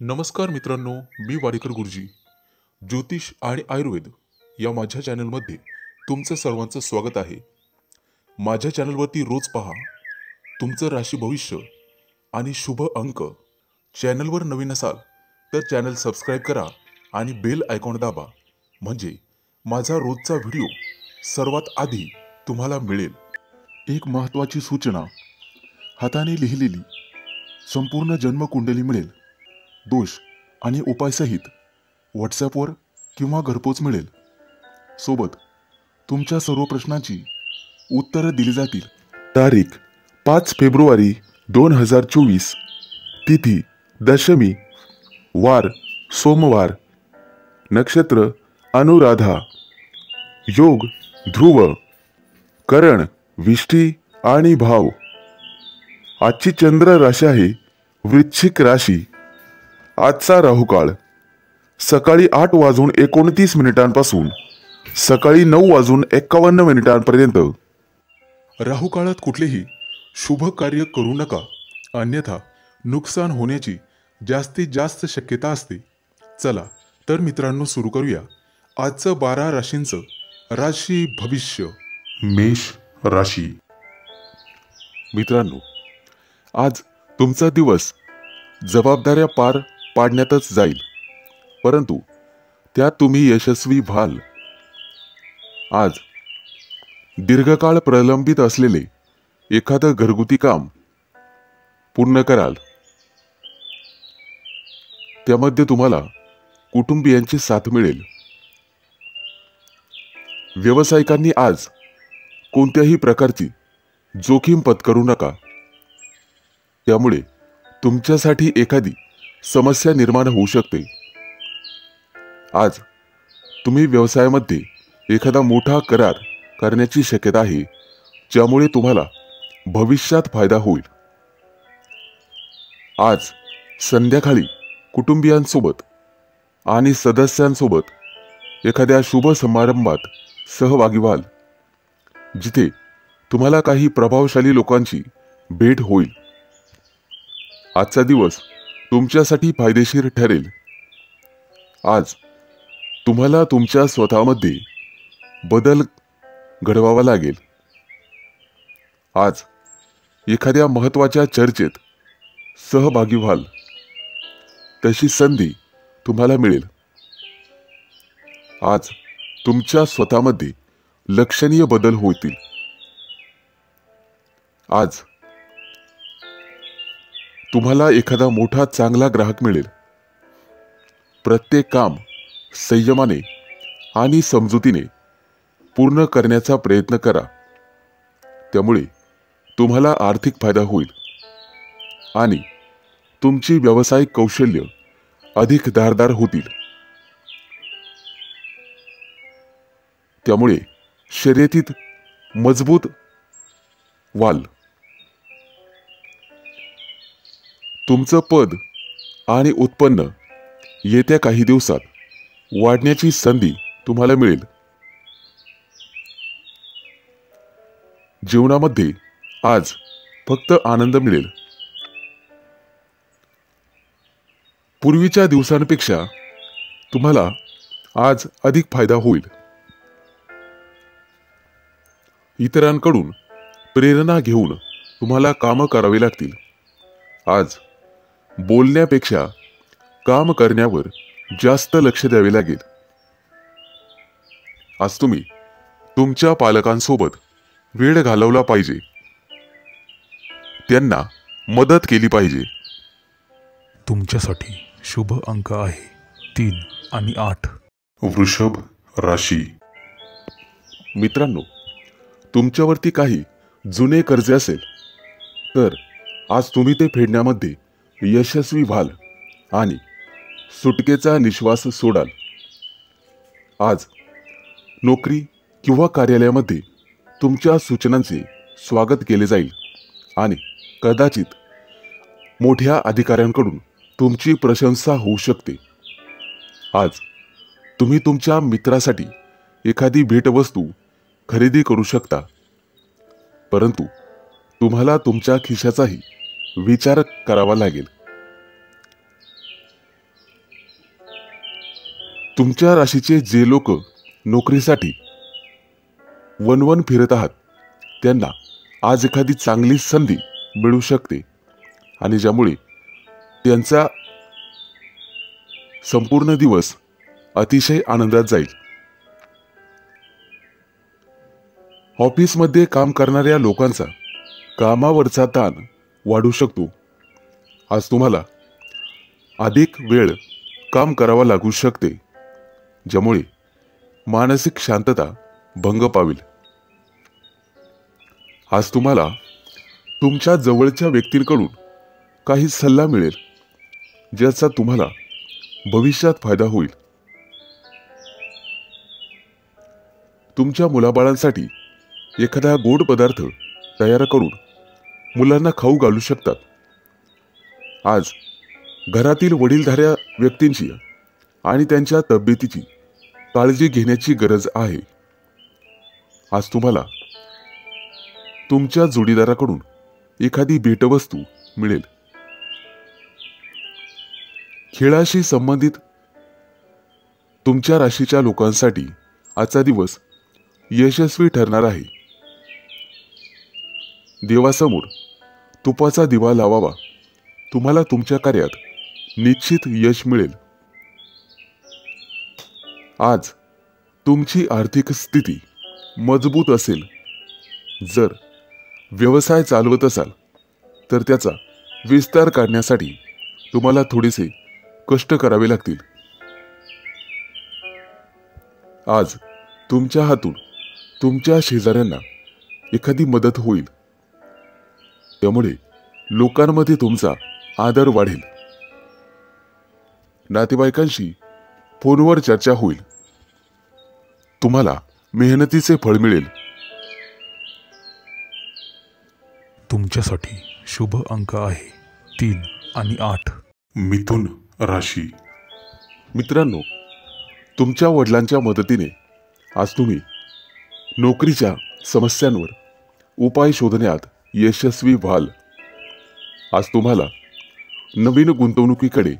नमस्कार मित्रांनो, मी वाडेकर गुरुजी. ज्योतिष आणि आयुर्वेद या माझ्या चॅनलमध्ये तुमचं सर्वांचं स्वागत आहे. माझ्या चॅनलवरती रोज पहा तुमचं राशी भविष्य आणि शुभ अंक. चॅनलवर नवीन असाल तर चॅनल सबस्क्राईब करा आणि बेल आयकॉन दाबा, म्हणजे माझा रोजचा व्हिडिओ सर्वात आधी तुम्हाला मिळेल. एक महत्त्वाची सूचना: हाताने लिहिलेली संपूर्ण जन्मकुंडली मिळेल. दोष आणि उपायसहित व्हॉट्सॲपवर किंवा घरपोच मिळेल. सोबत तुमच्या सर्व प्रश्नांची उत्तरं दिली जातील. तारीख 5 फेब्रुवारी 2024. तिथी दशमी, वार सोमवार, नक्षत्र अनुराधा, योग ध्रुव, करण विष्टी आणि भाव. आजची चंद्र राशी आहे वृश्चिक राशी. आजचा राहुकाळ सकाळी 8:29 सकाळी 9:51 राहुकाळात कुठलेही शुभ कार्य करू नका, अन्यथा नुकसान होण्याची जास्तीत जास्त शक्यता असते. चला तर मित्रांनो, सुरू करूया आजचं 12 राशींचं राशी भविष्य. मेष राशी. मित्रांनो, आज तुमचा दिवस जबाबदाऱ्या पार पाडण्यातच जाईल, परंतु त्यात तुम्ही यशस्वी व्हाल. आज दीर्घकाळ प्रलंबित असलेले एखादं घरगुती काम पूर्ण कराल. त्यामध्ये तुम्हाला कुटुंबियांची साथ मिळेल. व्यावसायिकांनी आज कोणत्याही प्रकारची जोखीम पत्करू नका, त्यामुळे तुमच्यासाठी एखादी समस्या निर्माण होऊ शकते. आज तुम्ही व्यवसायामध्ये एखादा मोठा करार करण्याची शक्यता आहे, ज्यामुळे तुम्हाला भविष्यात फायदा होईल. आज संध्याकाळी कुटुंबियांसोबत आणि सदस्यांसोबत एखाद्या शुभ समारंभात सहभागी व्हाल, जिथे तुम्हाला काही प्रभावशाली लोकांची भेट होईल. आजचा दिवस तुमच्यासाठी फायदेशीर ठरेल. आज तुम्हाला तुमच्या स्वतःमध्ये बदल घडवावा लागेल. आज एखाद्या महत्त्वाच्या चर्चेत सहभागी व्हाल, तशी संधी तुम्हाला मिळेल. आज तुमच्या स्वतःमध्ये लक्षणीय बदल होतील. आज तुम्हाला एखादा मोठा चांगला ग्राहक मिळेल. प्रत्येक काम संयमाने आणि समजुतीने पूर्ण करण्याचा प्रयत्न करा, त्यामुळे तुम्हाला आर्थिक फायदा होईल आणि तुमची व्यावसायिक कौशल्य अधिक धारदार होतील. त्यामुळे शर्यतीत मजबूत व्हाल. तुमचं पद आणि उत्पन्न येत्या काही दिवसात वाढण्याची संधी तुम्हाला मिळेल. जीवनामध्ये आज फक्त आनंद मिळेल. पूर्वीच्या दिवसांपेक्षा तुम्हाला आज अधिक फायदा होईल. इतरांकडून प्रेरणा घेऊन तुम्हाला कामं करावी लागतील. आज बोलण्यापेक्षा काम करण्यावर जास्त लक्ष द्यावे लागेल. आज तुम्ही तुमच्या पालकांसोबत वेळ घालवला पाहिजे, त्यांना मदत केली पाहिजे. तुमच्यासाठी शुभ अंक आहे 3 आणि 8. वृषभ राशी. मित्रांनो, तुमच्यावरती काही जुने कर्ज असेल तर आज तुम्ही ते फेडण्यामध्ये यशस्वी व्हाल आणि सुटकेचा निश्वास सोडाल. आज नोकरी किंवा कार्यालयामध्ये तुमच्या सूचनांचे स्वागत केले जाईल आणि कदाचित मोठ्या अधिकाऱ्यांकडून तुमची प्रशंसा होऊ शकते. आज तुम्ही तुमच्या मित्रासाठी एखादी भेटवस्तू खरेदी करू शकता, परंतु तुम्हाला तुमच्या खिशाचाही विचार करावा लागेल. तुमच्या राशीचे जे लोक नोकरीसाठी वनवन फिरत आहात त्यांना आज एखादी चांगली संधी मिळू शकते आणि ज्यामुळे त्यांचा संपूर्ण दिवस अतिशय आनंदात जाईल. ऑफिसमध्ये काम करणाऱ्या लोकांचा कामावरचा ताण वाढू शकतो. आज तुम्हाला अधिक वेळ काम करावा लागू शकते ज्यामुळे मानसिक शांतता भंग पावेल. आज तुम्हाला तुमच्या जवळच्या व्यक्तींकडून काही सल्ला मिळेल ज्याचा तुम्हाला भविष्यात फायदा होईल. तुमच्या मुलाबाळांसाठी एखादा गोड पदार्थ तयार करून मुलांना खाऊ घालू शकतात. आज घरातील वडीलधाऱ्या व्यक्तींची आणि त्यांच्या तब्येतीची काळजी घेण्याची गरज आहे. आज तुम्हाला तुमच्या जोडीदाराकडून एखादी भेटवस्तू मिळेल. खेळाशी संबंधित तुमच्या राशीच्या लोकांसाठी आजचा दिवस यशस्वी ठरणार आहे. देवासमोर तुपाचा दिवा लावावा. तुम्हाला तुमच्या कार्यात निश्चित यश मिळेल. आज तुमची आर्थिक स्थिती मजबूत असेल. जर व्यवसाय चालवत असाल तर त्याचा विस्तार काढण्यासाठी तुम्हाला थोडेसे कष्ट करावे लागतील. आज तुमच्या हातून तुमच्या शेजाऱ्यांना एखादी मदत होईल त्यामुळे लोकांमध्ये तुमचा आदर वाढेल. नातेवाईकांशी फोनवर चर्चा होईल. तुम्हाला मेहनतीचे फळ मिळेल. तुमच्यासाठी शुभ अंक आहे 3 आणि 8. मिथुन राशी. मित्रांनो, तुमच्या वडिलांच्या मदतीने आज तुम्ही नोकरीच्या समस्यांवर उपाय शोधण्यात यशस्वी व्हाल. आज तुम्हाला नवीन गुंतवणुकीकडे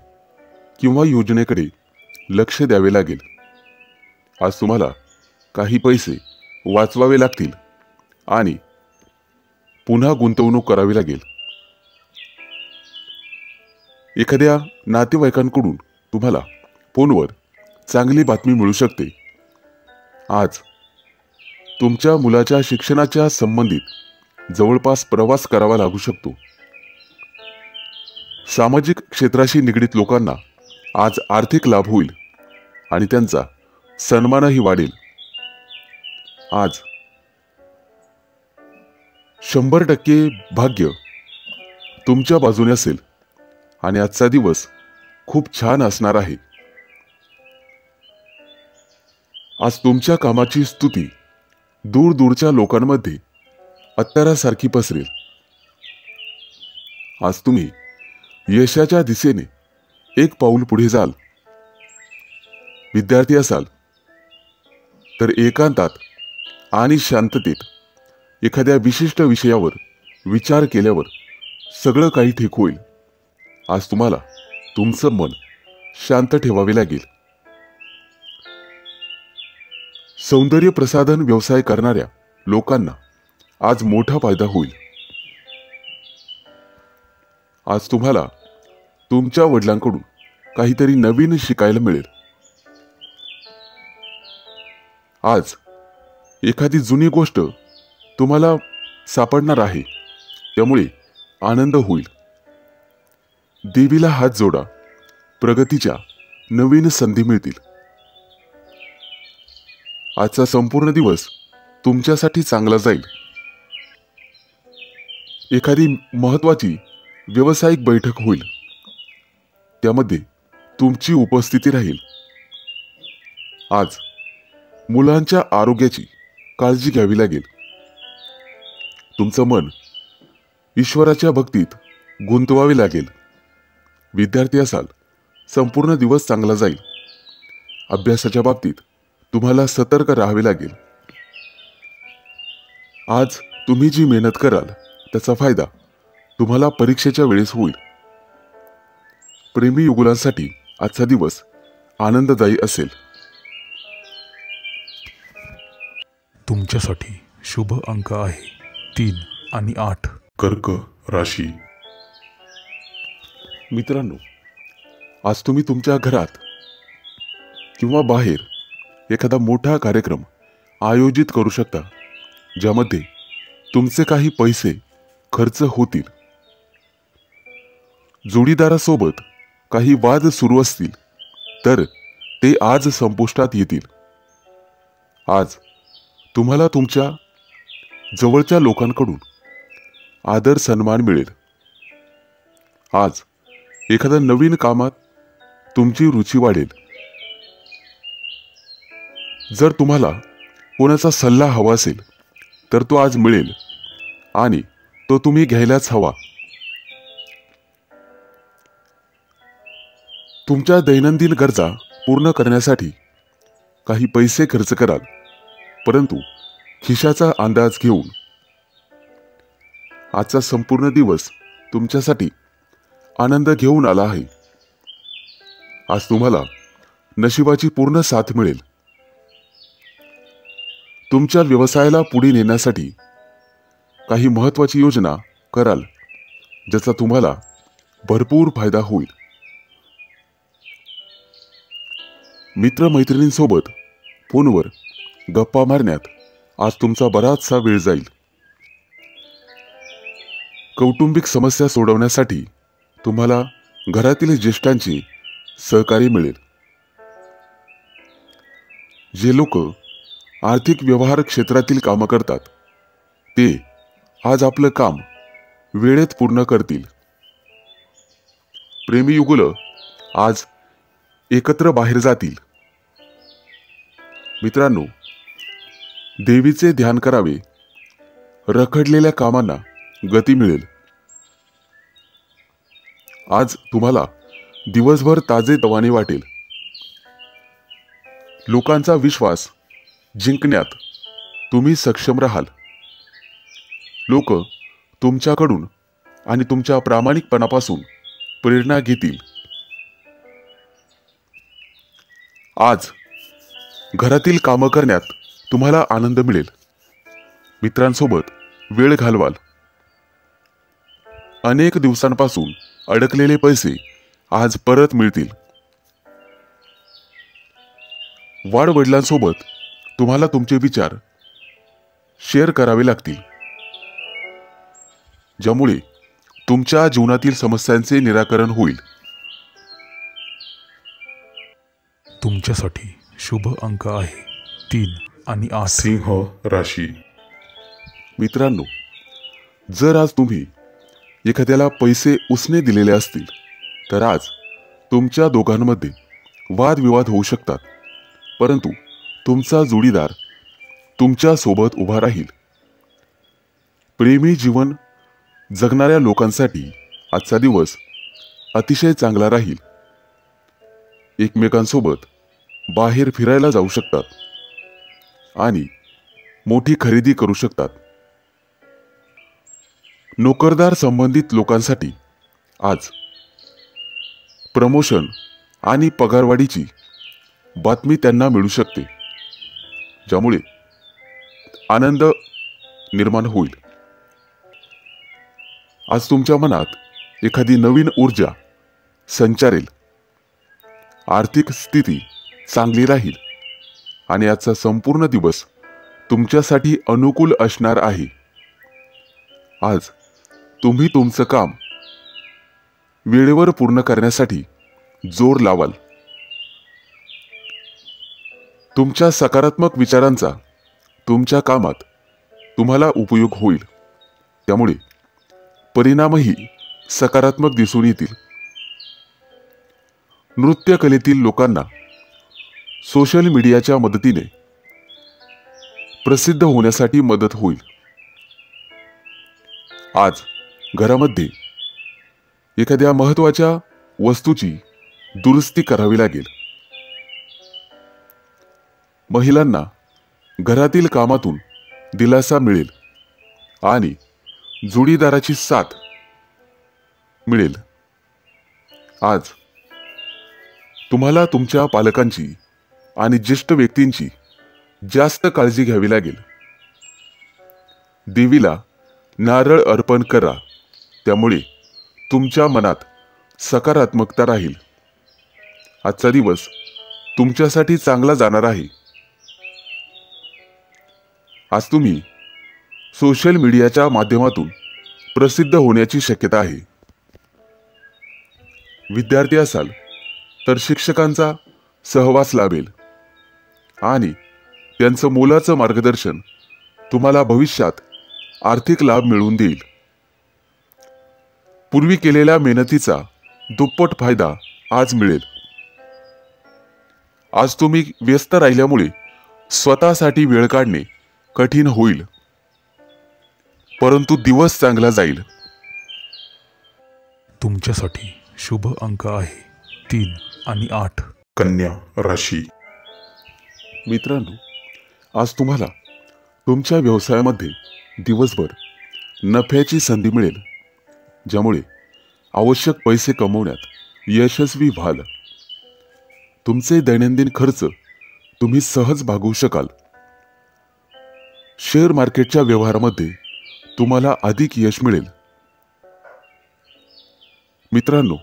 किंवा योजनेकडे लक्ष द्यावे लागेल. आज तुम्हाला काही पैसे वाचवावे लागतील आणि पुन्हा गुंतवणूक करावी लागेल. एखाद्या नातेवाईकांकडून तुम्हाला फोनवर चांगली बातमी मिळू शकते. आज तुमच्या मुलाच्या शिक्षणाच्या संबंधित जवळपास प्रवास करावा लागू शकतो. सामाजिक क्षेत्राशी निगडीत लोकांना आज आर्थिक लाभ होईल आणि त्यांचा सन्मानही वाढेल. आज 100% भाग्य तुमच्या बाजूने असेल आणि आजचा दिवस खूप छान असणार आहे. आज तुमच्या कामाची स्तुती दूरदूरच्या लोकांमध्ये अत्तरासारखी पसरेल. आज तुम्ही यशाच्या दिशेने एक पाऊल पुढे जाल. विद्यार्थी असाल तर एकांतात आणि शांततेत एखाद्या विशिष्ट विषयावर विचार केल्यावर सगळं काही ठीक होईल. आज तुम्हाला तुमचं मन शांत ठेवावे लागेल. सौंदर्य प्रसाधन व्यवसाय करणाऱ्या लोकांना आज मोठा फायदा होईल. आज तुम्हाला तुमच्या वडिलांकडून काहीतरी नवीन शिकायला मिळेल. आज एखादी जुनी गोष्ट तुम्हाला सापडणार आहे त्यामुळे आनंद होईल. देवीला हात जोडा. प्रगतीच्या नवीन संधी मिळतील. आजचा संपूर्ण दिवस तुमच्यासाठी चांगला जाईल. एखादी महत्त्वाची व्यावसायिक बैठक होईल. त्यामध्ये तुमची उपस्थिती राहील. आज मुलांच्या आरोग्याची काळजी घ्यावी लागेल. तुमचं मन ईश्वराच्या भक्तीत गुंतवावे लागेल. विद्यार्थी असाल संपूर्ण दिवस चांगला जाईल. अभ्यासाच्या बाबतीत तुम्हाला सतर्क राहावे लागेल. आज तुम्ही जी मेहनत कराल त्याचा फायदा तुम्हाला परीक्षेच्या वेळेस होईल. प्रेमी युगुलांसाठी आजचा दिवस आनंददायी असेल. तुमच्यासाठी शुभ अंक आहे 3 आणि 8. कर्क राशी. मित्रांनो, आज तुम्ही तुमच्या घरात किंवा बाहेर एखादा मोठा कार्यक्रम आयोजित करू शकता, ज्यामध्ये तुमचे काही पैसे खर्च होतील. जोडीदारासोबत काही वाद सुरू असतील तर ते आज संपुष्टात येतील. आज तुम्हाला तुमच्या जवळच्या लोकांकडून आदर सन्मान मिळेल. आज एखाद्या नवीन कामात तुमची रुची वाढेल. जर तुम्हाला कोणाचा सल्ला हवा असेल तर तो आज मिळेल आणि तो तुम्ही घ्यायलाच हवा. तुमच्या दैनंदिन गरजा पूर्ण करण्यासाठी काही पैसे खर्च कराल, परंतु खिशाचा अंदाज घेऊन आजचा संपूर्ण दिवस तुमच्यासाठी आनंद घेऊन आला आहे. आज तुम्हाला नशिबाची पूर्ण साथ मिळेल. तुमच्या व्यवसायाला पुढे नेण्यासाठी काही महत्त्वाची योजना कराल, ज्याचा तुम्हाला भरपूर फायदा होईल. मित्रमैत्रिणींसोबत फोनवर गप्पा मारण्यात आज तुमचा बराचसा वेळ जाईल. कौटुंबिक समस्या सोडवण्यासाठी तुम्हाला घरातील ज्येष्ठांचे सहकार्य मिळेल. जे लोक आर्थिक व्यवहार क्षेत्रातील कामं करतात ते आज आपलं काम वेळेत पूर्ण करतील. प्रेमी युगुल आज एकत्र बाहेर जातील. मित्रांनो, देवीचे ध्यान करावे. रखडलेल्या कामांना गती मिळेल. आज तुम्हाला दिवसभर ताजेतवाने वाटेल. लोकांचा विश्वास जिंकण्यात तुम्ही सक्षम राहाल. लोक तुमच्याकडून आणि तुमच्या प्रामाणिकपणापासून प्रेरणा घेतील. आज घरातील कामं करण्यात तुम्हाला आनंद मिळेल. मित्रांसोबत वेळ घालवाल. अनेक दिवसांपासून अडकलेले पैसे आज परत मिळतील. वाडवडिलांसोबत तुम्हाला तुमचे विचार शेअर करावे लागतील, ज्यामुळे तुमच्या जीवनातील समस्यांचे निराकरण होईल. तुमच्यासाठी शुभ अंक आहे 3 आणि 8. सिंह राशी. मित्रांनो, जर आज तुम्ही एखाद्याला पैसे उसने दिलेले असतील तर आज तुमच्या दोघांमध्ये वादविवाद होऊ शकतात, परंतु तुमचा जोडीदार तुमच्या सोबत उभा राहील. प्रेमी जीवन जगणाऱ्या लोकांसाठी आजचा दिवस अतिशय चांगला राहील. एकमेकांसोबत बाहेर फिरायला जाऊ शकतात आणि मोठी खरेदी करू शकतात. नोकरदार संबंधित लोकांसाठी आज प्रमोशन आणि पगारवाढीची बातमी त्यांना मिळू शकते, ज्यामुळे आनंद निर्माण होईल. आज तुमच्या मनात एखादी नवीन ऊर्जा संचारेल. आर्थिक स्थिती चांगली राहील आणि आजचा संपूर्ण दिवस तुमच्यासाठी अनुकूल असणार आहे. आज तुम्ही तुमचं काम वेळेवर पूर्ण करण्यासाठी जोर लावाल. तुमच्या सकारात्मक विचारांचा तुमच्या कामात तुम्हाला उपयोग होईल, त्यामुळे परिणामही सकारात्मक दिसून येतील. नृत्य कलेतील लोकांना सोशल मीडियाच्या मदतीने प्रसिद्ध होण्यासाठी मदत होईल. आज घरामध्ये एखाद्या महत्त्वाच्या वस्तूची दुरुस्ती करावी लागेल. महिलांना घरातील कामातून दिलासा मिळेल आणि जोडीदाराची साथ मिळेल. आज तुम्हाला तुमच्या पालकांची आणि ज्येष्ठ व्यक्तींची जास्त काळजी घ्यावी लागेल. देवीला नारळ अर्पण करा, त्यामुळे तुमच्या मनात सकारात्मकता राहील. आजचा दिवस तुमच्यासाठी चांगला जाणार आहे. आज तुम्ही सोशल मीडियाच्या माध्यमातून प्रसिद्ध होण्याची शक्यता आहे. विद्यार्थी असाल तर शिक्षकांचा सहवास लाभेल आणि त्यांचं मोलाचं मार्गदर्शन तुम्हाला भविष्यात आर्थिक लाभ मिळवून देईल. पूर्वी केलेल्या मेहनतीचा दुप्पट फायदा आज मिळेल. आज तुम्ही व्यस्त राहिल्यामुळे स्वतःसाठी वेळ काढणे कठीण होईल, परंतु दिवस चांगला जाईल. तुमच्यासाठी शुभ अंक आहे 3 आणि 8. कन्या राशी. मित्रांनो, आज तुम्हाला तुमच्या व्यवसायामध्ये दिवसभर नफ्याची संधी मिळेल, ज्यामुळे आवश्यक पैसे कमवण्यात यशस्वी व्हाल. तुमचे दैनंदिन खर्च तुम्ही सहज भागवू शकाल. शेअर मार्केटच्या व्यवहारामध्ये तुम्हाला अधिक यश मिळेल. मित्रांनो,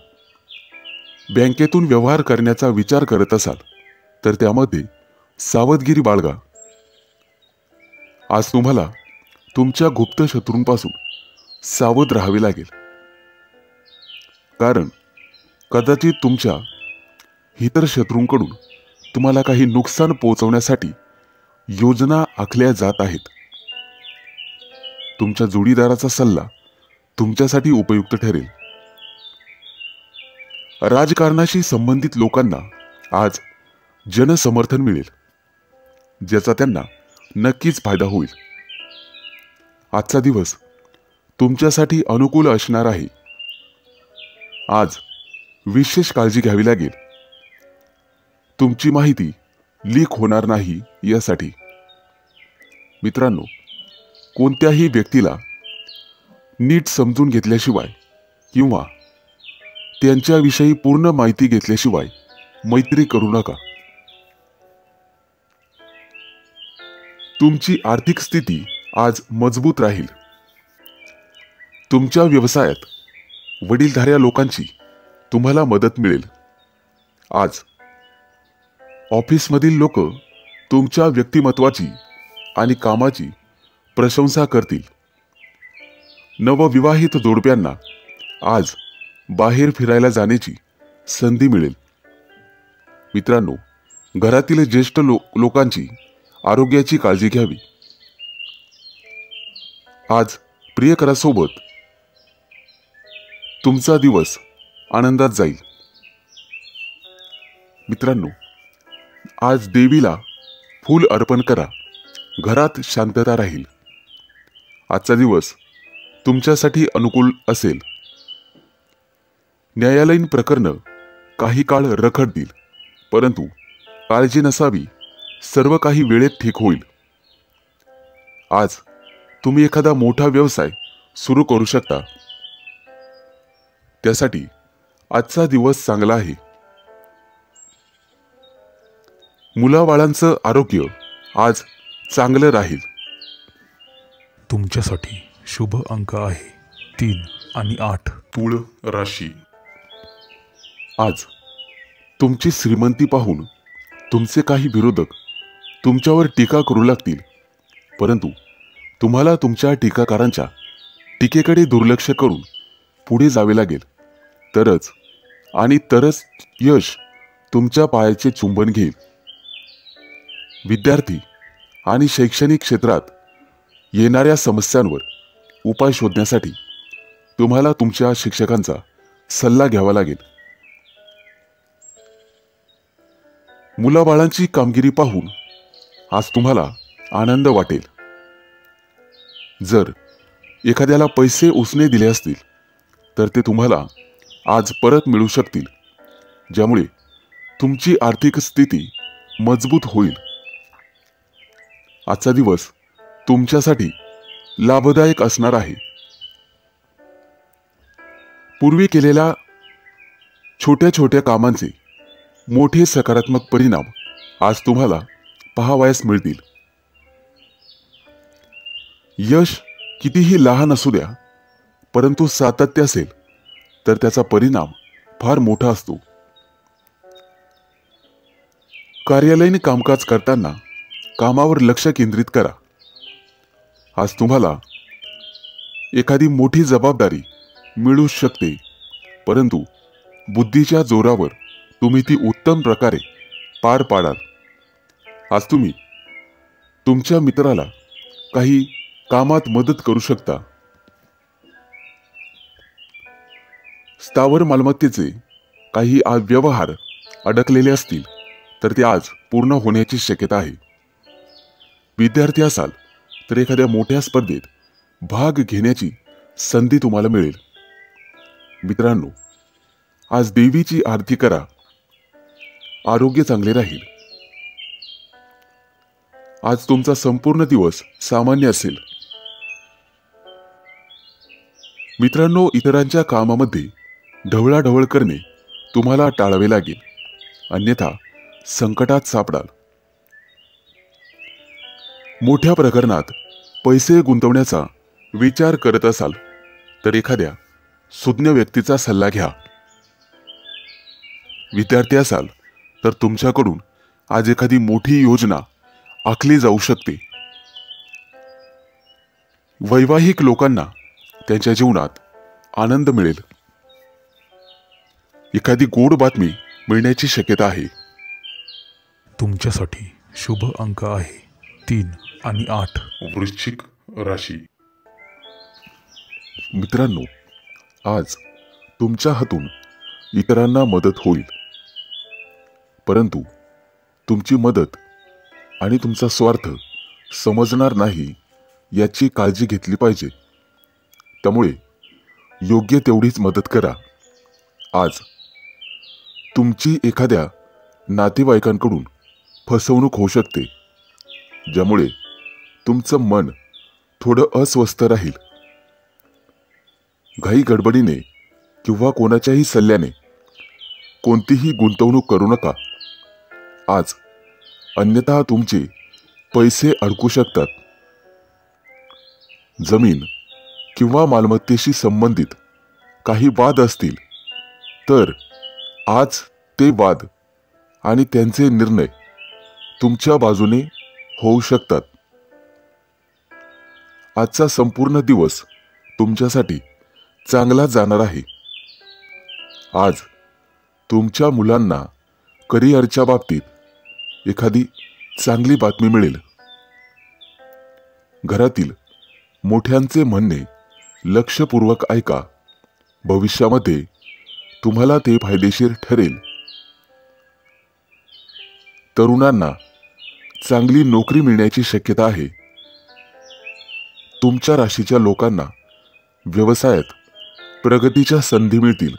बँकेतून व्यवहार करण्याचा विचार करत असाल तर त्यामध्ये सावधगिरी बाळगा. आज तुम्हाला तुमच्या गुप्त शत्रूंपासून सावध राहावे लागेल, कारण कदाचित तुमच्या इतर शत्रूंकडून तुम्हाला काही नुकसान पोहोचवण्यासाठी योजना आखल्या जात आहेत. तुमच्या जोडीदाराचा सल्ला तुमच्यासाठी उपयुक्त ठरेल. राजकारणाशी संबंधित लोकांना आज जनसमर्थन मिळेल, ज्याचा त्यांना नक्कीच फायदा होईल. आजचा दिवस तुमच्यासाठी अनुकूल असणार आहे. आज विशेष काळजी घ्यावी लागेल. तुमची माहिती लीक होणार नाही यासाठी. मित्रांनो, कोणत्याही व्यक्तीला नीट समजून घेतल्याशिवाय किंवा त्यांच्याविषयी पूर्ण माहिती घेतल्याशिवाय मैत्री करू नका. तुमची आर्थिक स्थिती आज मजबूत राहील. तुमच्या व्यवसायात वडीलधाऱ्या लोकांची तुम्हाला मदत मिळेल. आज ऑफिसमधील लोक तुमच्या व्यक्तिमत्वाची आणि कामाची प्रशंसा करतील. नवविवाहित जोडप्यांना आज बाहेर फिरायला जाण्याची संधी मिळेल. मित्रांनो, घरातील ज्येष्ठ लोकांची आरोग्याची काळजी घ्यावी. आज प्रियकरासोबत तुमचा दिवस आनंदात जाईल. मित्रांनो, आज देवीला फूल अर्पण करा. घरात शांतता राहील. आजचा दिवस तुमच्यासाठी अनुकूल असेल. न्यायालयीन प्रकरणं काही काळ रखडतील, परंतु काळजी नसावी, सर्व काही वेळेत ठीक होईल. आज तुम्ही एखादा मोठा व्यवसाय सुरू करू शकता. त्यासाठी आजचा दिवस चांगला आहे. मुलाबाळांचं आरोग्य आज चांगलं राहील. तुमच्यासाठी शुभ अंक आहे 3 आणि 8. तुळ राशी. आज तुमची श्रीमंती पाहून तुमचे काही विरोधक तुमच्यावर टीका करू लागतील, परंतु तुम्हाला तुमच्या टीकाकारांच्या टीकेकडे दुर्लक्ष करून पुढे जावे लागेल. तरच यश तुमच्या पायाचे चुंबन घेईल. विद्यार्थी आणि शैक्षणिक क्षेत्रात येणाऱ्या समस्यांवर उपाय शोधण्यासाठी तुम्हाला तुमच्या शिक्षकांचा सल्ला घ्यावा लागेल. मुलाबाळांची कामगिरी पाहून आज तुम्हाला आनंद वाटेल. जर एखाद्याला पैसे उसने दिले असतील तर ते तुम्हाला आज परत मिळू शकतील, ज्यामुळे तुमची आर्थिक स्थिती मजबूत होईल. आजचा दिवस तुमच्यासाठी लाभदायक असणार आहे. पूर्वी केलेल्या छोट्या छोट्या कामांचे मोठे सकारात्मक परिणाम आज तुम्हाला पाहावयास मिळतील. यश कितीही लहान असू द्या, परंतु सातत्य असेल तर त्याचा परिणाम फार मोठा असतो. कार्यालयीन कामकाज करताना कामावर लक्ष केंद्रित करा. आज तुम्हाला एखादी मोठी जबाबदारी मिळू शकते, परंतु बुद्धीच्या जोरावर तुम्ही ती उत्तम प्रकारे पार पाडाल. आज तुम्ही तुमच्या मित्राला काही कामात मदत करू शकता. स्थावर मालमत्तेचे काही व्यवहार अडकलेले असतील तर ते आज पूर्ण होण्याची शक्यता आहे. विद्यार्थी असाल तर एखाद्या मोठ्या स्पर्धेत भाग घेण्याची संधी तुम्हाला मिळेल. मित्रांनो, आज देवीची आरती करा. आरोग्य चांगले राहील. आज तुमचा संपूर्ण दिवस सामान्य असेल. मित्रांनो, इतरांच्या कामामध्ये ढवळाढवळ करणे तुम्हाला टाळावे लागेल, अन्यथा संकटात सापडाल. मोठ्या प्रकरणात पैसे गुंतवण्याचा विचार करत असाल तर एखाद्या सुज्ञ व्यक्तीचा सल्ला घ्या. विद्यार्थी असाल तर तुमच्याकडून आज एखादी मोठी योजना आखली जाऊ शकते. वैवाहिक लोकांना त्यांच्या जीवनात आनंद मिळेल. एखादी गोड बातमी मिळण्याची शक्यता आहे. तुमच्यासाठी शुभ अंक आहे 3 आणि 8. वृश्चिक राशी. मित्रांनो, आज तुमच्या हातून इतरांना मदत होईल, परंतु तुमची मदत आणि तुमचा स्वार्थ समजणार नाही याची काळजी घेतली पाहिजे. त्यामुळे योग्य तेवढीच मदत करा. आज तुमची एखाद्या नातेवाईकांकडून फसवणूक होऊ शकते, ज्यामुळे तुमचं मन थोडं अस्वस्थ राहील. घाई गडबडीने किंवा कोणाच्याही सल्ल्याने कोणतीही गुंतवणूक करू नका आज, अन्यथा तुमचे पैसे अडकू शकतात. जमीन किंवा मालमत्तेशी संबंधित काही वाद असतील तर आज ते वाद आणि त्यांचे निर्णय तुमच्या बाजूने होऊ शकतात. आजचा संपूर्ण दिवस तुमच्यासाठी चांगला जाणार आहे. आज तुमच्या मुलांना करिअरच्या बाबतीत एखादी चांगली बातमी मिळेल. घरातील मोठ्यांचे म्हणणे लक्षपूर्वक ऐका. भविष्यामध्ये तुम्हाला ते फायदेशीर ठरेल. तरुणांना चांगली नोकरी मिळण्याची शक्यता आहे. तुमच्या राशीच्या लोकांना व्यवसायात प्रगतीच्या संधी मिळतील.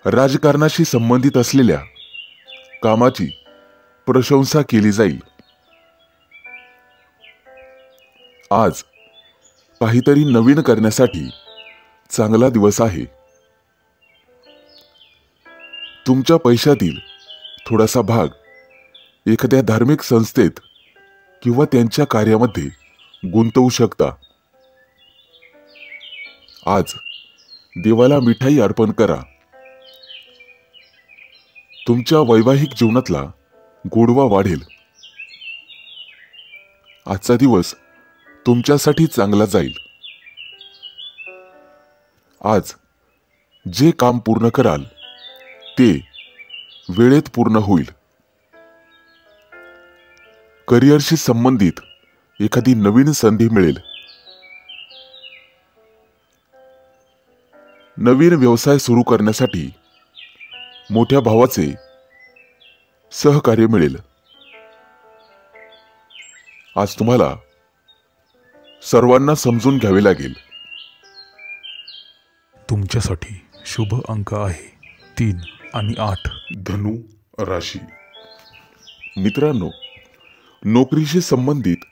राजकारणाशी संबंधित असलेल्या कामाची प्रशंसा केली जाईल. आज काहीतरी नवीन करण्यासाठी चांगला दिवस आहे. तुमच्या पैशातील थोडासा भाग एखाद्या धार्मिक संस्थेत किंवा त्यांच्या कार्यामध्ये गुंतवू शकता. आज देवाला मिठाई अर्पण करा. तुमच्या वैवाहिक जीवनातला गोडवा वाढेल. आजचा दिवस तुमच्यासाठी चांगला जाईल. आज जे काम पूर्ण कराल ते वेळेत पूर्ण होईल. करिअरशी संबंधित एखादी नवीन संधी मिळेल. नवीन व्यवसाय सुरू करण्यासाठी मोठ्या भावाचे सहकार्य मिळेल. आज तुम्हाला सर्वांना समजून घ्यावे लागेल. तुमच्यासाठी शुभ अंक आहे 3 आणि 8. धनु राशी. मित्रांनो, नोकरीशी संबंधित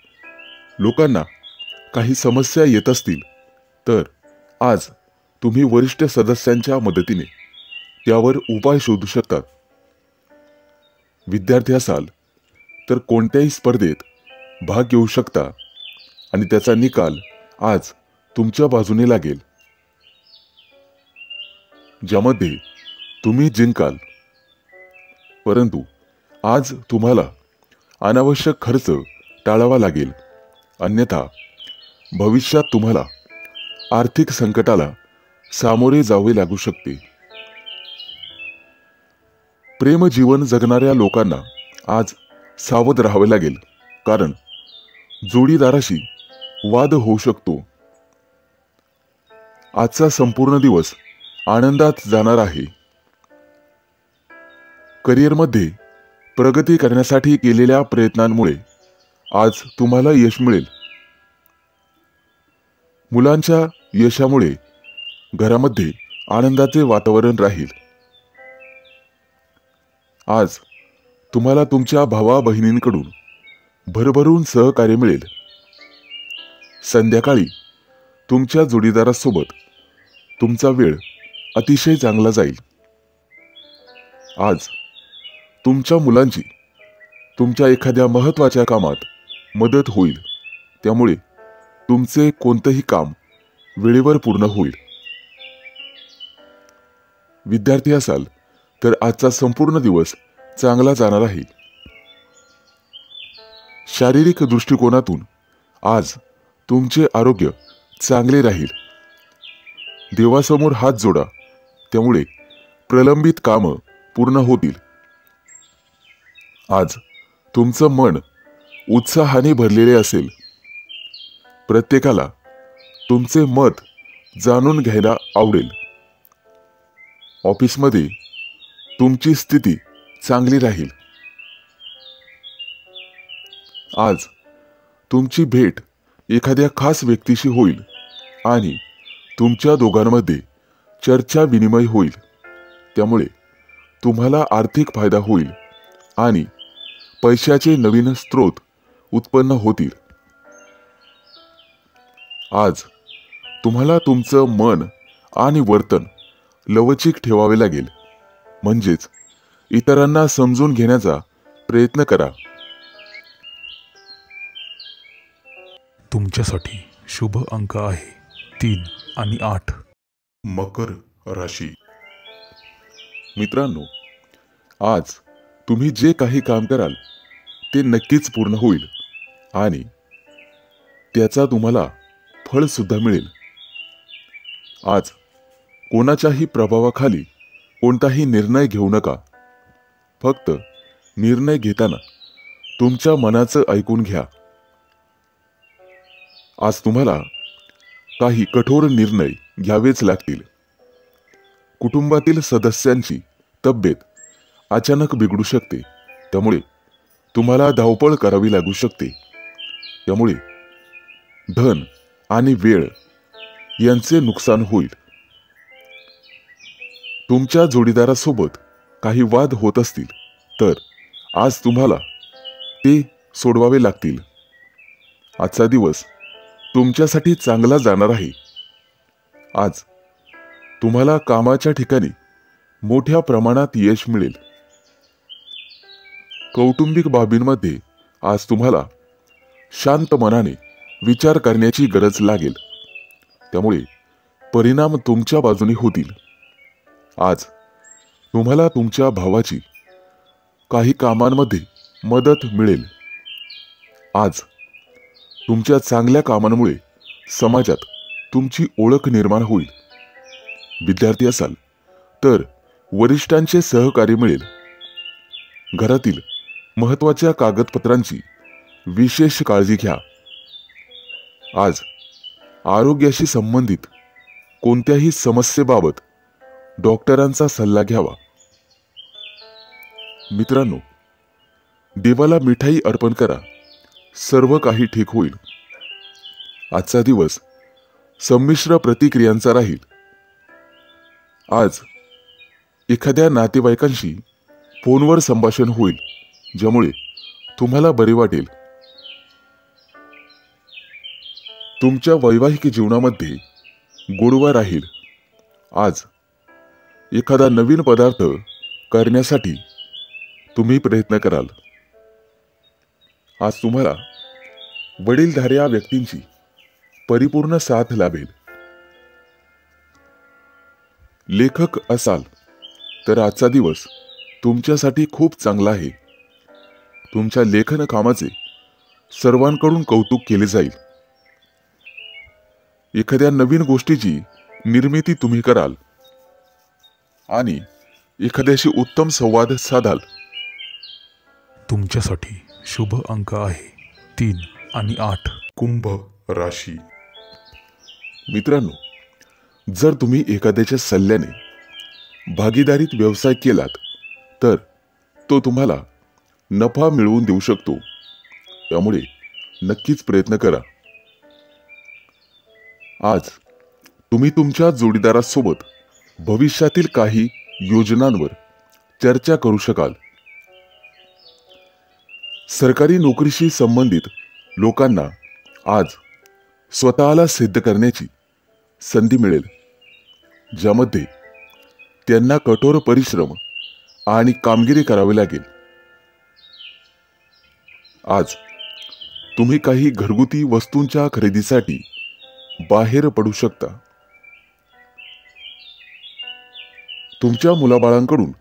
लोकांना काही समस्या येत असतील तर आज तुम्ही वरिष्ठ सदस्यांच्या मदतीने त्यावर उपाय शोधू शकता. विद्यार्थी असाल तर कोणत्याही स्पर्धेत भाग घेऊ शकता आणि त्याचा निकाल आज तुमच्या बाजूने लागेल, ज्यामध्ये तुम्ही जिंकाल. परंतु आज तुम्हाला अनावश्यक खर्च टाळावा लागेल, अन्यथा भविष्यात तुम्हाला आर्थिक संकटाला सामोरे जावे लागू शकते. प्रेम जीवन जगणाऱ्या लोकांना आज सावध राहावे लागेल, कारण जोडीदाराशी वाद होऊ शकतो. आजचा संपूर्ण दिवस आनंदात जाणार आहे. करिअरमध्ये प्रगती करण्यासाठी केलेल्या प्रयत्नांमुळे आज तुम्हाला यश मिळेल. मुलांच्या यशामुळे घरामध्ये आनंदाचे वातावरण राहील. आज तुम्हाला तुमच्या भावा बहिणींकडून भरभरून सहकार्य मिळेल. संध्याकाळी तुमच्या जोडीदारासोबत तुमचा वेळ अतिशय चांगला जाईल. आज तुमच्या मुलांची तुमच्या एखाद्या महत्त्वाच्या कामात मदत होईल, त्यामुळे तुमचे कोणतेही काम वेळेवर पूर्ण होईल. विद्यार्थी असाल तर आजचा संपूर्ण दिवस चांगला जाणार आहे. शारीरिक दृष्टिकोनातून आज तुमचे आरोग्य चांगले राहील. देवासमोर हात जोडा, त्यामुळे प्रलंबित कामं पूर्ण होतील. आज तुमचं मन उत्साहाने भरलेले असेल. प्रत्येकाला तुमचे मत जाणून घ्यायला आवडेल. ऑफिसमध्ये तुमची स्थिती चांगली राहील. आज तुमची भेट एखाद्या खास व्यक्तीशी होईल आणि तुमच्या दोघांमध्ये चर्चा विनिमय होईल, त्यामुळे तुम्हाला आर्थिक फायदा होईल आणि पैशाचे नवीन स्रोत उत्पन्न होतील. आज तुम्हाला तुमचं मन आणि वर्तन लवचिक ठेवावे लागेल, म्हणजेच इतरांना समजून घेण्याचा प्रयत्न करा. तुमच्यासाठी शुभ अंक आहे 3 आणि 8. मकर राशी. मित्रांनो, आज तुम्ही जे काही काम कराल ते नक्कीच पूर्ण होईल आणि त्याचा तुम्हाला फळ सुद्धा मिळेल. आज कोणाच्याही प्रभावाखाली कोणताही निर्णय घेऊ नका. फक्त निर्णय घेताना तुमच्या मनाचं ऐकून घ्या. आज तुम्हाला काही कठोर निर्णय घ्यावेच लागतील. कुटुंबातील सदस्यांची तब्येत अचानक बिघडू शकते, त्यामुळे तुम्हाला धावपळ करावी लागू शकते. त्यामुळे धन आणि वेळ यांचे नुकसान होईल. तुमच्या जोडीदारासोबत काही वाद होत असतील तर आज तुम्हाला ते सोडवावे लागतील. आजचा दिवस तुमच्यासाठी चांगला जाणार आहे. आज तुम्हाला कामाच्या ठिकाणी मोठ्या प्रमाणात यश मिळेल. कौटुंबिक बाबींमध्ये आज तुम्हाला शांत मनाने विचार करण्याची गरज लागेल, त्यामुळे परिणाम तुमच्या बाजूने होतील. आज तुम्हाला तुमच्या भावाची काही कामांमध्ये मदत मिळेल. आज तुमच्या चांगल्या कामांमुळे समाजात तुमची ओळख निर्माण होईल. विद्यार्थी असाल तर वरिष्ठांचे सहकार्य मिळेल. घरातील महत्त्वाच्या कागदपत्रांची विशेष काळजी घ्या. आज आरोग्याशी संबंधित कोणत्याही समस्येबाबत डॉक्टरांचा सल्ला घ्यावा. मित्रांनो, देवाला मिठाई अर्पण करा, सर्व काही ठीक होईल. आजचा दिवस संमिश्र प्रतिक्रियांचा राहील. आज एखाद्या नातेवाईकांशी फोनवर संभाषण होईल, ज्यामुळे तुम्हाला बरे वाटेल. तुमच्या वैवाहिक जीवनामध्ये गोडवा राहील. आज एखादा नवीन पदार्थ करण्यासाठी तुम्ही प्रयत्न कराल. आज तुम्हाला वडीलधाऱ्या व्यक्तींची परिपूर्ण साथ लाभेल. लेखक असाल तर आजचा दिवस तुमच्यासाठी खूप चांगला आहे. तुमच्या लेखन कामाचे सर्वांकडून कौतुक केले जाईल. एखाद्या नवीन गोष्टीची निर्मिती तुम्ही कराल आणि एखाद्याशी उत्तम संवाद साधाल. तुमच्यासाठी शुभ अंक आहे 3 आणि 8. कुंभ राशी. मित्रांनो, जर तुम्ही एखाद्याच्या सल्ल्याने भागीदारीत व्यवसाय केलात तर तो तुम्हाला नफा मिळवून देऊ शकतो. त्यामुळे नक्कीच प्रयत्न करा. आज तुम्ही तुमच्या जोडीदारासोबत भविष्यातील काही योजनांवर चर्चा करू शकाल. सरकारी नोकरीशी संबंधित लोकांना आज स्वतःला सिद्ध करण्याची संधी मिळेल, ज्यामध्ये त्यांना कठोर परिश्रम आणि कामगिरी करावी लागेल. आज तुम्ही काही घरगुती वस्तूंच्या खरेदीसाठी बाहेर पडू शकता. तुमच्या मुलाबाळांकडून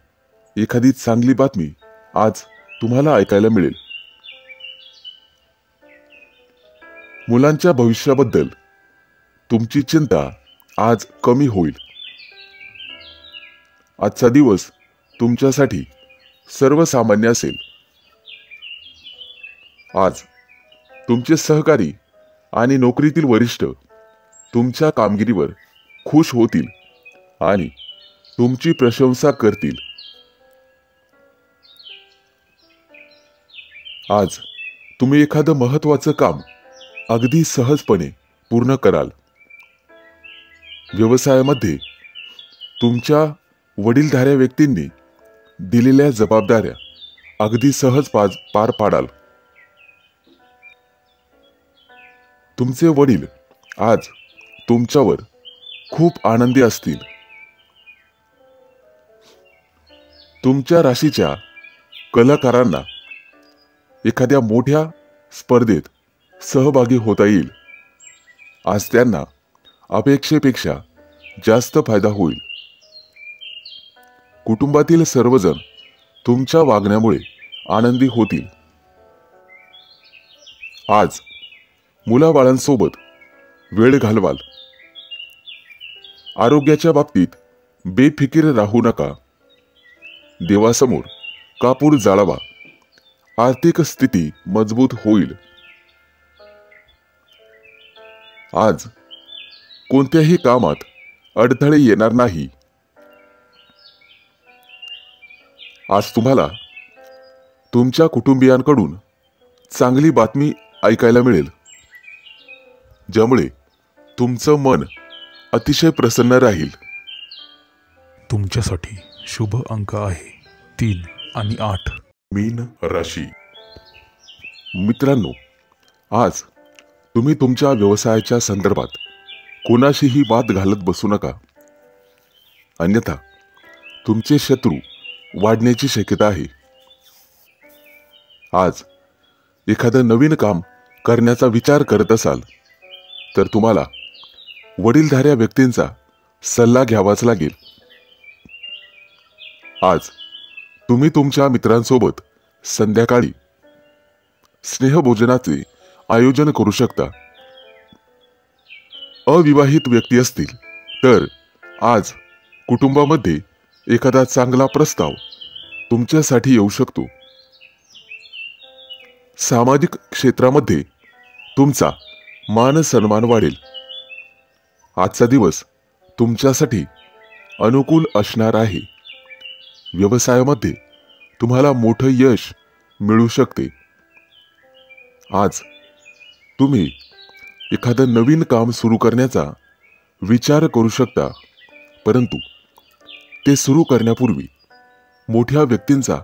एखादी चांगली बातमी आज तुम्हाला ऐकायला मिळेल. मुलांच्या भविष्याबद्दल तुमची चिंता आज कमी होईल. आजचा दिवस तुमच्यासाठी सर्वसामान्य असेल. आज तुमचे सहकारी आणि नोकरीतील वरिष्ठ तुमच्या कामगिरीवर खुश होतील आणि तुमची प्रशंसा करतील. आज तुम्ही एखादं महत्त्वाचं काम अगदी सहजपणे पूर्ण कराल. व्यवसायामध्ये तुमच्या वडीलधाऱ्या व्यक्तींनी दिलेल्या जबाबदाऱ्या अगदी सहज पार पाडाल. तुमचे वडील आज तुमच्यावर खूप आनंदी असतील. तुमच्या राशीच्या कलाकारांना एखाद्या मोठ्या स्पर्धेत सहभागी होता येईल. आज त्यांना अपेक्षेपेक्षा जास्त फायदा होईल. कुटुंबातील सर्वजण तुमच्या वागण्यामुळे आनंदी होतील. आज मुलाबाळांसोबत वेळ घालवाल. आरोग्याच्या बाबतीत बेफिकीर राहू नका. देवासमोर कापूर जाळावा. आर्थिक स्थिती मजबूत होईल. आज कोणत्याही कामात अडथळे येणार नाही. आज तुम्हाला तुमच्या कुटुंबियांकडून चांगली बातमी ऐकायला मिळेल, ज्यामुळे तुमचं मन अतिशय प्रसन्न राहील. तुमच्यासाठी शुभ अंक आहे 3 आणि 8. मीन राशी. मित्रांनो, आज तुम्ही तुमच्या व्यवसायाच्या संदर्भात कोणाशीही वाद घालत बसू नका, अन्यथा तुमचे शत्रू वाढण्याची शक्यता आहे. आज एखादं नवीन काम करण्याचा विचार करत असाल तर तुम्हाला वडीलधाऱ्या व्यक्तींचा सल्ला घ्यावाच लागेल. आज तुम्ही तुमच्या मित्रांसोबत संध्याकाळी स्नेहभोजनाचे आयोजन करू शकता. अविवाहित व्यक्ती असतील तर आज कुटुंबामध्ये एखादा चांगला प्रस्ताव तुमच्यासाठी येऊ शकतो. सामाजिक क्षेत्रामध्ये तुमचा मान सन्मान वाढेल. आजचा दिवस तुमच्यासाठी अनुकूल असणार आहे. व्यवसायामध्ये तुम्हाला मोठं यश मिळू शकते. आज तुम्ही एखादं नवीन काम सुरू करण्याचा विचार करू शकता, परंतु ते सुरू करण्यापूर्वी मोठ्या व्यक्तींचा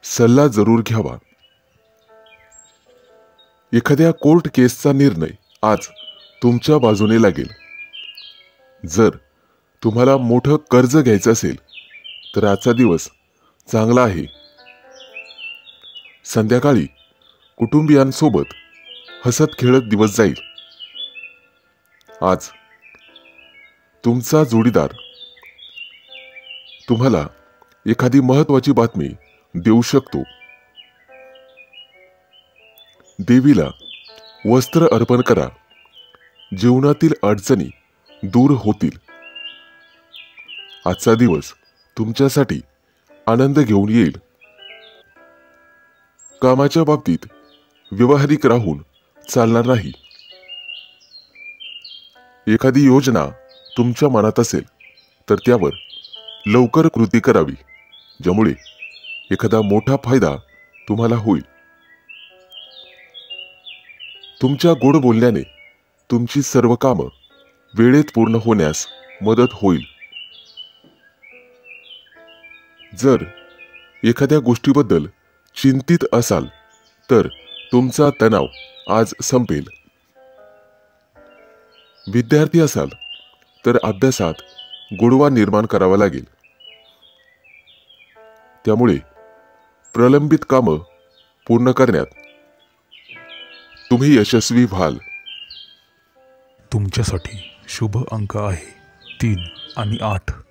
सल्ला जरूर घ्यावा. एखाद्या कोर्ट केसचा निर्णय आज तुमच्या बाजूने लागेल. जर तुम्हाला मोठं कर्ज घ्यायचं असेल तर आजचा दिवस चांगला आहे. संध्याकाळी कुटुंबियांसोबत हसत खेळत दिवस जाईल. आज तुमचा जोडीदार तुम्हाला एखादी महत्वाची बातमी देऊ शकतो. देवीला वस्त्र अर्पण करा. जीवनातील अडचणी दूर होतील. आजचा दिवस तुमच्यासाठी आनंद घेऊन येईल. कामाच्या बाबतीत व्यावहारिक राहून चालणार नाही. एखादी योजना तुमच्या मनात असेल तर त्यावर लवकर कृती करावी, ज्यामुळे एखादा मोठा फायदा तुम्हाला होईल. तुमच्या गोड बोलण्याने तुमची सर्व कामं वेळेत पूर्ण होण्यास मदत होईल. जर एखाद्या गोष्टीबद्दल चिंतित असाल तर तुमचा तणाव आज संपेल. विद्यार्थी असाल तर अभ्यासात गोडवा निर्माण करावा लागेल. त्यामुळे प्रलंबित कामं पूर्ण करण्यात तुम्ही यशस्वी व्हाल. तुमच्यासाठी शुभ अंक आहे 3 आणि 8.